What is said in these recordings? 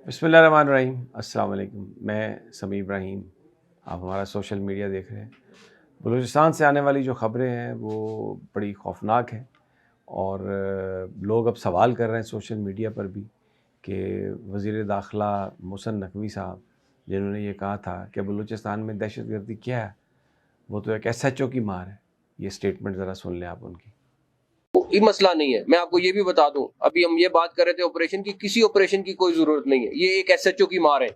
بسم اللہ الرحمن الرحیم، السلام علیکم۔ میں سمیع ابراہیم، آپ ہمارا سوشل میڈیا دیکھ رہے ہیں۔ بلوچستان سے آنے والی جو خبریں ہیں وہ بڑی خوفناک ہیں، اور لوگ اب سوال کر رہے ہیں سوشل میڈیا پر بھی کہ وزیر داخلہ محسن نقوی صاحب جنہوں نے یہ کہا تھا کہ بلوچستان میں دہشت گردی کیا ہے، وہ تو ایک ایس ایچ او کی مار ہے۔ یہ سٹیٹمنٹ ذرا سن لیں آپ ان کی۔ یہ مسئلہ نہیں ہے، میں آپ کو یہ بھی بتا دوں، ابھی ہم یہ بات کر رہے تھے آپریشن کی، کسی آپریشن کی کوئی ضرورت نہیں ہے، یہ ایک ایس ایچ او کی مار ہے،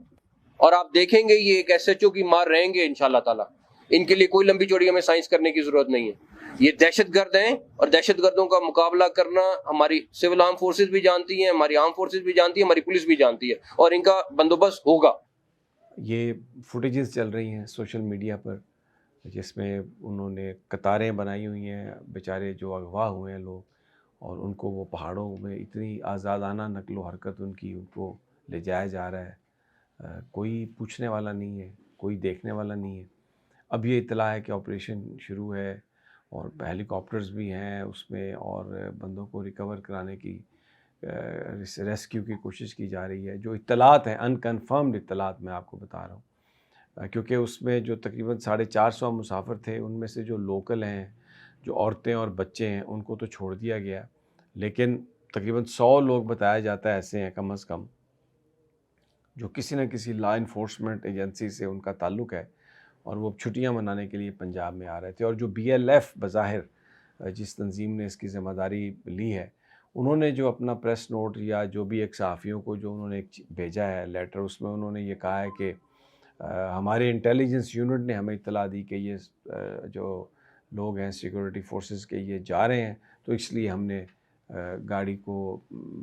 اور آپ دیکھیں گے یہ ایک ایس ایچ او کی مار رہیں گے انشاءاللہ تعالی۔ ان کے لیے کوئی لمبی چوڑی ہمیں سائنس کرنے کی ضرورت نہیں ہے، یہ دہشت گرد ہیں، اور دہشت گردوں کا مقابلہ کرنا ہماری سول آرم فورسز بھی جانتی ہیں، ہماری آرم فورسز بھی جانتی ہیں، ہماری پولیس بھی جانتی ہے، اور ان کا بندوبست ہوگا۔ یہ فوٹیجز چل رہی ہیں سوشل میڈیا پر جس میں انہوں نے قطاریں بنائی ہوئی ہیں، بیچارے جو اغوا ہوئے ہیں لوگ، اور ان کو وہ پہاڑوں میں اتنی آزادانہ نقل و حرکت ان کو لے جایا جا رہا ہے، کوئی پوچھنے والا نہیں ہے، کوئی دیکھنے والا نہیں ہے۔ اب یہ اطلاع ہے کہ آپریشن شروع ہے، اور ہیلی کاپٹرز بھی ہیں اس میں، اور بندوں کو ریکور کرانے کی ریسکیو کی کوشش کی جا رہی ہے۔ جو اطلاعات ہیں انکنفرمڈ اطلاعات میں آپ کو بتا رہا ہوں، کیونکہ اس میں جو تقریباً 450 مسافر تھے، ان میں سے جو لوکل ہیں، جو عورتیں اور بچے ہیں، ان کو تو چھوڑ دیا گیا، لیکن تقریباً 100 لوگ بتایا جاتا ہے ایسے ہیں کم از کم جو کسی نہ کسی لا انفورسمنٹ ایجنسی سے ان کا تعلق ہے، اور وہ چھٹیاں منانے کے لیے پنجاب میں آ رہے تھے۔ اور جو بی ایل ایف بظاہر جس تنظیم نے اس کی ذمہ داری لی ہے، انہوں نے جو اپنا پریس نوٹ یا جو بھی ایک صحافیوں کو جو انہوں نے بھیجا ہے لیٹر، اس میں انہوں نے یہ کہا ہے کہ ہمارے انٹیلیجنس یونٹ نے ہمیں اطلاع دی کہ یہ جو لوگ ہیں سیکورٹی فورسز کے یہ جا رہے ہیں، تو اس لیے ہم نے گاڑی کو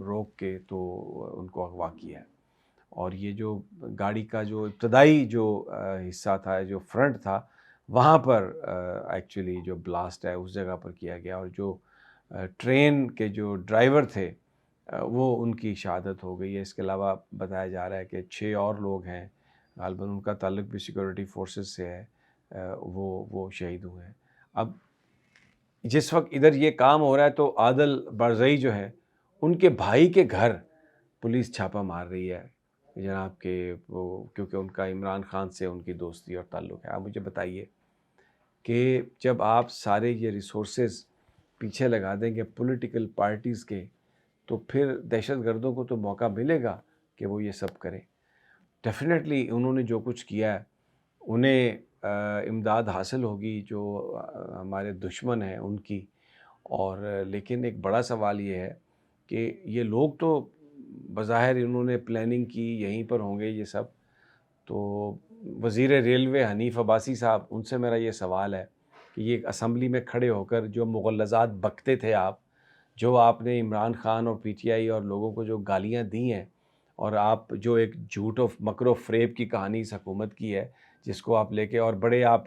روک کے تو ان کو اغوا کیا ہے۔ اور یہ جو گاڑی کا جو ابتدائی جو حصہ تھا، جو فرنٹ تھا، وہاں پر ایکچولی جو بلاسٹ ہے اس جگہ پر کیا گیا، اور جو ٹرین کے جو ڈرائیور تھے وہ ان کی شہادت ہو گئی ہے۔ اس کے علاوہ بتایا جا رہا ہے کہ 6 اور لوگ ہیں، غالباً ان کا تعلق بھی سیکورٹی فورسز سے ہے، وہ شہید ہوئے ہیں۔ اب جس وقت ادھر یہ کام ہو رہا ہے تو عادل بارزئی جو ہے، ان کے بھائی کے گھر پولیس چھاپہ مار رہی ہے جناب کہ وہ، کیونکہ ان کا عمران خان سے ان کی دوستی اور تعلق ہے۔ آپ مجھے بتائیے کہ جب آپ سارے یہ ریسورسز پیچھے لگا دیں گے پولیٹیکل پارٹیز کے، تو پھر دہشت گردوں کو تو موقع ملے گا کہ وہ یہ سب کریں۔ ڈیفینیٹلی انہوں نے جو کچھ کیا ہے انہیں امداد حاصل ہوگی جو ہمارے دشمن ہیں ان کی، اور لیکن ایک بڑا سوال یہ ہے کہ یہ لوگ تو بظاہر انہوں نے پلاننگ کی، یہیں پر ہوں گے یہ سب، تو وزیر ریلوے حنیف عباسی صاحب، ان سے میرا یہ سوال ہے کہ یہ اسمبلی میں کھڑے ہو کر جو مغلظات بکتے تھے آپ، جو آپ نے عمران خان اور پی ٹی آئی اور لوگوں کو جو گالیاں دی ہیں، اور آپ جو ایک جھوٹ و مکر و فریب کی کہانی اس حکومت کی ہے جس کو آپ لے کے، اور بڑے آپ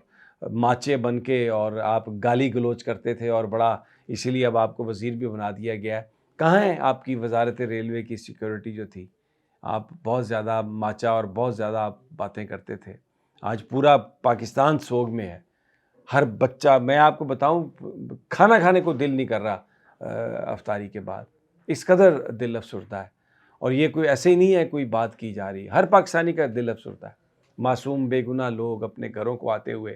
ماچے بن کے اور آپ گالی گلوچ کرتے تھے، اور بڑا اسی لیے اب آپ کو وزیر بھی بنا دیا گیا ہے۔ کہاں ہے آپ کی وزارت ریلوے کی سیکورٹی جو تھی؟ آپ بہت زیادہ ماچا اور بہت زیادہ آپ باتیں کرتے تھے۔ آج پورا پاکستان سوگ میں ہے، ہر بچہ، میں آپ کو بتاؤں کھانا کھانے کو دل نہیں کر رہا افطاری کے بعد، اس قدر دل افسردہ ہے۔ اور یہ کوئی ایسے ہی نہیں ہے کوئی بات کی جا رہی، ہر پاکستانی کا دل افسردہ ہے، معصوم بے گناہ لوگ اپنے گھروں کو آتے ہوئے،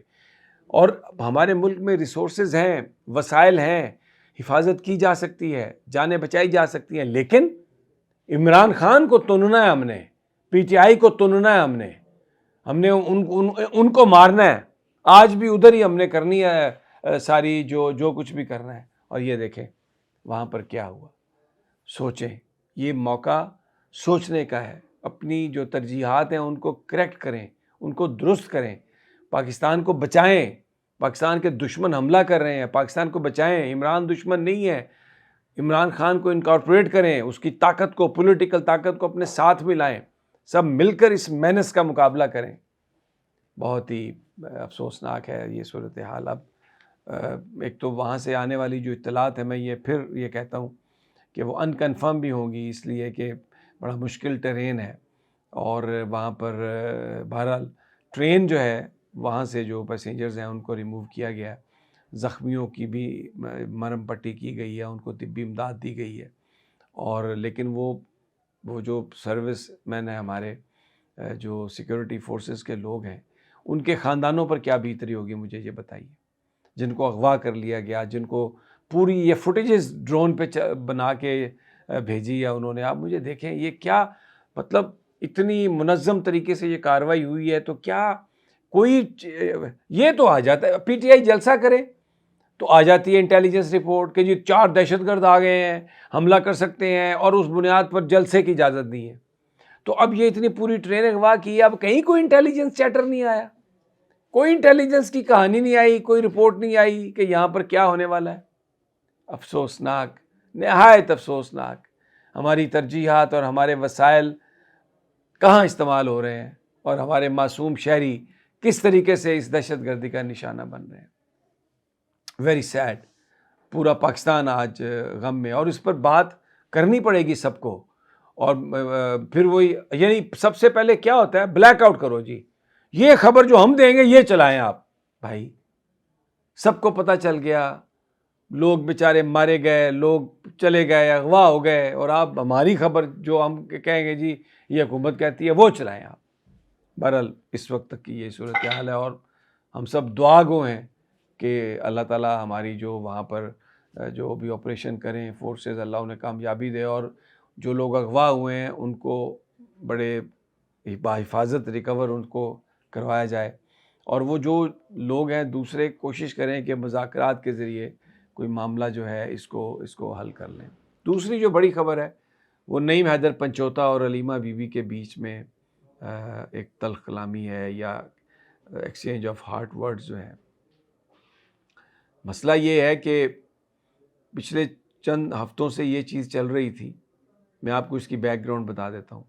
اور ہمارے ملک میں ریسورسز ہیں، وسائل ہیں، حفاظت کی جا سکتی ہے، جانیں بچائی جا سکتی ہیں، لیکن عمران خان کو تننا ہے، ہم نے پی ٹی آئی کو تننا ہے، ہم نے ان کو مارنا ہے۔ آج بھی ادھر ہی ہم نے کرنی ہے ساری جو کچھ بھی کرنا ہے۔ اور یہ دیکھیں وہاں پر کیا ہوا۔ سوچیں، یہ موقع سوچنے کا ہے، اپنی جو ترجیحات ہیں ان کو کریکٹ کریں، ان کو درست کریں، پاکستان کو بچائیں۔ پاکستان کے دشمن حملہ کر رہے ہیں، پاکستان کو بچائیں۔ عمران دشمن نہیں ہے، عمران خان کو انکارپوریٹ کریں، اس کی طاقت کو، پولیٹیکل طاقت کو اپنے ساتھ ملائیں، سب مل کر اس مینس کا مقابلہ کریں۔ بہت ہی افسوسناک ہے یہ صورتحال۔ اب ایک تو وہاں سے آنے والی جو اطلاعات ہیں، میں یہ کہتا ہوں کہ وہ انکنفرم بھی ہوں گی، اس لیے کہ بڑا مشکل ٹرین ہے، اور وہاں پر بہرحال ٹرین جو ہے وہاں سے جو پیسنجرز ہیں ان کو ریموو کیا گیا ہے، زخمیوں کی بھی مرہم پٹی کی گئی ہے، ان کو طبی امداد دی گئی ہے، اور لیکن وہ وہ جو سروس مین ہیں ہمارے جو سیکورٹی فورسز کے لوگ ہیں ان کے خاندانوں پر کیا بیت رہی ہوگی مجھے یہ بتائیے، جن کو اغوا کر لیا گیا، جن کو پوری یہ فوٹیجز ڈرون پہ بنا کے بھیجی ہے انہوں نے. آپ مجھے دیکھیں یہ کیا مطلب اتنی منظم طریقے سے یہ کارروائی ہوئی ہے. تو کیا کوئی یہ تو آ جاتا ہے، پی ٹی آئی جلسہ کرے تو آ جاتی ہے انٹیلیجنس رپورٹ کہ جی 4 دہشت گرد آ گئے ہیں، حملہ کر سکتے ہیں، اور اس بنیاد پر جلسے کی اجازت دی ہے. تو اب یہ اتنی پوری ٹرین اغوا کی ہے، اب کہیں کوئی انٹیلیجنس چیٹر نہیں آیا، کوئی انٹیلیجنس کی کہانی نہیں آئی، کوئی رپورٹ نہیں آئی کہ یہاں پر کیا ہونے والا ہے. افسوسناک، نہایت افسوسناک. ہماری ترجیحات اور ہمارے وسائل کہاں استعمال ہو رہے ہیں اور ہمارے معصوم شہری کس طریقے سے اس دہشت گردی کا نشانہ بن رہے ہیں. Very sad. پورا پاکستان آج غم میں، اور اس پر بات کرنی پڑے گی سب کو. اور پھر وہی یعنی سب سے پہلے کیا ہوتا ہے، بلیک آؤٹ کرو جی، یہ خبر جو ہم دیں گے یہ چلائیں آپ. بھائی سب کو پتہ چل گیا، لوگ بیچارے مارے گئے، لوگ چلے گئے، اغوا ہو گئے، اور آپ ہماری خبر جو ہم کہیں گے جی یہ حکومت کہتی ہے وہ چلائیں آپ. بہرحال اس وقت تک کی یہ صورتحال ہے، اور ہم سب دعا گو ہیں کہ اللہ تعالیٰ ہماری جو وہاں پر جو بھی آپریشن کریں فورسز، اللہ انہیں کامیابی دے، اور جو لوگ اغوا ہوئے ہیں ان کو بڑے بحفاظت ریکور ان کو کروایا جائے. اور وہ جو لوگ ہیں دوسرے کوشش کریں کہ مذاکرات کے ذریعے کوئی معاملہ جو ہے اس کو حل کر لیں. دوسری جو بڑی خبر ہے وہ نعیم حیدر پنچوتا اور علیمہ بی بی کے بیچ میں ایک تلخ کلامی ہے یا ایکسچینج آف ہارٹ ورڈز جو ہے. مسئلہ یہ ہے کہ پچھلے چند ہفتوں سے یہ چیز چل رہی تھی. میں آپ کو اس کی بیک گراؤنڈ بتا دیتا ہوں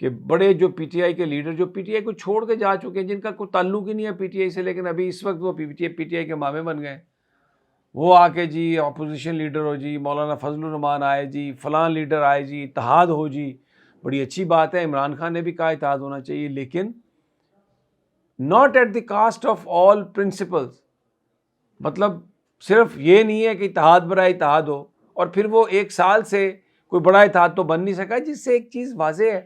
کہ بڑے جو پی ٹی آئی کے لیڈر جو پی ٹی آئی کو چھوڑ کے جا چکے ہیں، جن کا کوئی تعلق ہی نہیں ہے پی ٹی آئی سے، لیکن ابھی اس وقت وہ پی ٹی آئی کے مامے بن گئے، وہ آ کے جی اپوزیشن لیڈر ہو جی، مولانا فضل الرحمان آئے جی، فلاں لیڈر آئے جی، اتحاد ہو جی. بڑی اچھی بات ہے، عمران خان نے بھی کہا اتحاد ہونا چاہیے، لیکن not at the cost of all principles. مطلب صرف یہ نہیں ہے کہ اتحاد برائے اتحاد ہو اور پھر وہ 1 سال سے کوئی بڑا اتحاد تو بن نہیں سکا، جس سے ایک چیز واضح ہے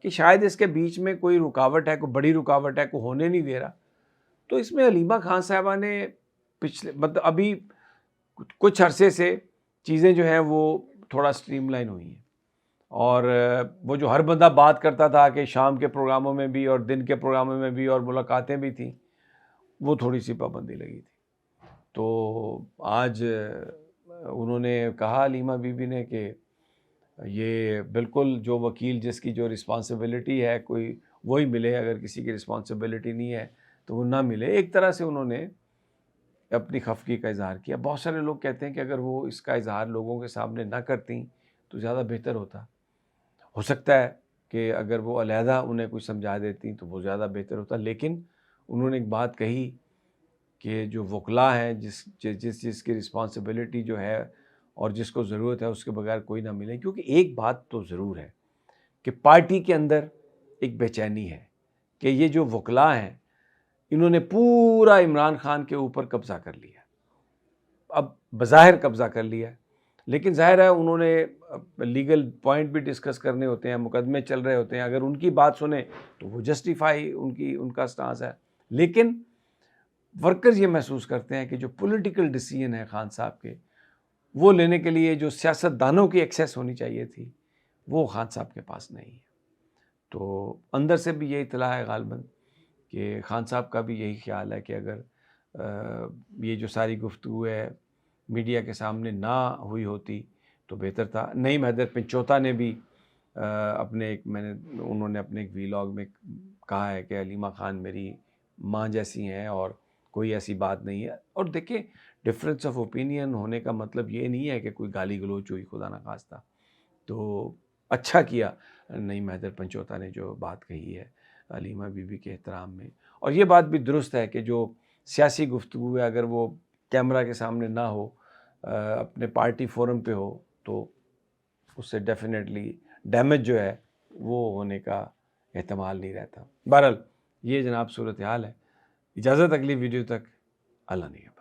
کہ شاید اس کے بیچ میں کوئی رکاوٹ ہے، کوئی بڑی رکاوٹ ہے، کوئی ہونے نہیں دے رہا. تو اس میں علیمہ خان صاحبہ نے پچھلے مطلب ابھی کچھ عرصے سے چیزیں جو ہیں وہ تھوڑا سٹریم لائن ہوئی ہیں، اور وہ جو ہر بندہ بات کرتا تھا کہ شام کے پروگراموں میں بھی اور دن کے پروگراموں میں بھی اور ملاقاتیں بھی تھیں، وہ تھوڑی سی پابندی لگی تھی. تو آج انہوں نے کہا علیمہ بی بی نے کہ یہ بالکل جو وکیل جس کی جو رسپانسبلٹی ہے کوئی وہی ملے، اگر کسی کی رسپانسبلٹی نہیں ہے تو وہ نہ ملے. ایک طرح سے انہوں نے اپنی خفگی کا اظہار کیا. بہت سارے لوگ کہتے ہیں کہ اگر وہ اس کا اظہار لوگوں کے سامنے نہ کرتیں تو زیادہ بہتر ہوتا. ہو سکتا ہے کہ اگر وہ علیحدہ انہیں کچھ سمجھا دیتی تو وہ زیادہ بہتر ہوتا. لیکن انہوں نے ایک بات کہی کہ جو وکلاء ہیں جس کی رسپانسبلٹی جو ہے اور جس کو ضرورت ہے اس کے بغیر کوئی نہ ملے. کیونکہ ایک بات تو ضرور ہے کہ پارٹی کے اندر ایک بے چینی ہے کہ یہ جو وکلاء ہیں انہوں نے پورا عمران خان کے اوپر قبضہ کر لیا. اب بظاہر قبضہ کر لیا، لیکن ظاہر ہے انہوں نے لیگل پوائنٹ بھی ڈسکس کرنے ہوتے ہیں، مقدمے چل رہے ہوتے ہیں. اگر ان کی بات سنیں تو وہ جسٹیفائی ان کا سٹانس ہے. لیکن ورکرز یہ محسوس کرتے ہیں کہ جو پولیٹیکل ڈیسیژن ہے خان صاحب کے، وہ لینے کے لیے جو سیاست دانوں کی ایکسیس ہونی چاہیے تھی وہ خان صاحب کے پاس نہیں ہے. تو اندر سے بھی یہ اطلاع ہے غالباً کہ خان صاحب کا بھی یہی خیال ہے کہ اگر یہ جو ساری گفتگو ہے میڈیا کے سامنے نہ ہوئی ہوتی تو بہتر تھا. نعیم حیدر پنچوتا نے بھی انہوں نے اپنے ایک ویلاگ میں کہا ہے کہ علیمہ خان میری ماں جیسی ہیں اور کوئی ایسی بات نہیں ہے. اور دیکھیں ڈفرینس آف اوپینین ہونے کا مطلب یہ نہیں ہے کہ کوئی گالی گلوچ ہوئی خدا نخواستہ. تو اچھا کیا نعیم حیدر پنچوتا نے جو بات کہی ہے علیمہ بی بی کے احترام میں. اور یہ بات بھی درست ہے کہ جو سیاسی گفتگو ہے اگر وہ کیمرہ کے سامنے نہ ہو، اپنے پارٹی فورم پہ ہو، تو اس سے ڈیفینیٹلی ڈیمیج جو ہے وہ ہونے کا احتمال نہیں رہتا. بہرحال یہ جناب صورتحال ہے. اجازت اگلی ویڈیو تک، اللہ نگہبان.